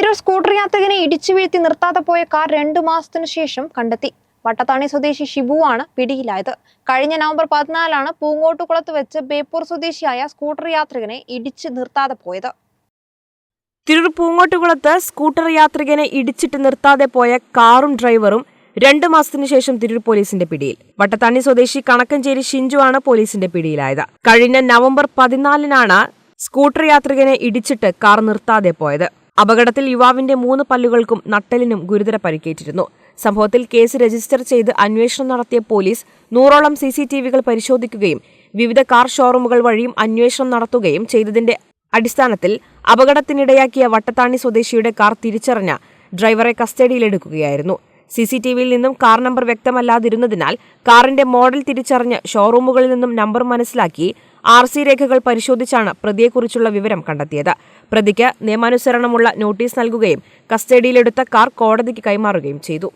Tirur scooter യാത്രികനെ ഇടിച്ചു വീഴ്ത്തി നിർത്താതെ പോയ കാർ 2 മാസത്തിനു ശേഷം കണ്ടെത്തി. വട്ടത്താണി സ്വദേശി ഷിബുവാണ് പിടിയിലായത്. കഴിഞ്ഞ നവംബർ 14 പൂങ്ങോട്ടുകുളത്ത് വെച്ച് ബേപ്പൂർ സ്വദേശിയായ സ്കൂട്ടർ യാത്രികനെ ഇടിച്ചു നിർത്താതെ പോയത്. തിരൂർ പൂങ്ങോട്ടുകുളത്ത് സ്കൂട്ടർ യാത്രികനെ ഇടിച്ചിട്ട് നിർത്താതെ പോയ കാറും ഡ്രൈവറും 2 മാസത്തിനു ശേഷം തിരൂർ പോലീസിന്റെ പിടിയിൽ. വട്ടത്താണി സ്വദേശി കണക്കഞ്ചേരി ഷിഞ്ചുവാണ് പോലീസിന്റെ പിടിയിലായത്. കഴിഞ്ഞ നവംബർ 14 സ്കൂട്ടർ യാത്രികനെ ഇടിച്ചിട്ട് കാർ നിർത്താതെ പോയത്. അപകടത്തിൽ യുവാവിന്റെ 3 പല്ലുകൾക്കും നട്ടെല്ലിനും ഗുരുതര പരിക്കേറ്റിരുന്നു. സംഭവത്തിൽ കേസ് രജിസ്റ്റർ ചെയ്ത് അന്വേഷണം നടത്തിയ പോലീസ് 100ഓളം CCTVകൾ പരിശോധിക്കുകയും വിവിധ കാർ ഷോറൂമുകൾ വഴിയും അന്വേഷണം നടത്തുകയും ചെയ്തതിന്റെ അടിസ്ഥാനത്തിൽ അപകടത്തിനിടയാക്കിയ വട്ടത്താണി സ്വദേശിയുടെ കാർ തിരിച്ചറിഞ്ഞ ഡ്രൈവറെ കസ്റ്റഡിയിലെടുക്കുകയായിരുന്നു. CCTVയിൽ നിന്നും കാർ നമ്പർ വ്യക്തമല്ലാതിരുന്നതിനാൽ കാറിന്റെ മോഡൽ തിരിച്ചറിഞ്ഞ് ഷോറൂമുകളിൽ നിന്നും നമ്പർ മനസ്സിലാക്കി RC രേഖകൾ പരിശോധിച്ചാണ് പ്രതിയെക്കുറിച്ചുള്ള വിവരം കണ്ടെത്തിയത്. പ്രതിക്ക് നിയമാനുസരണമുള്ള നോട്ടീസ് നൽകുകയും കസ്റ്റഡിയിലെടുത്ത കാർ കോടതിക്ക് കൈമാറുകയും ചെയ്തു.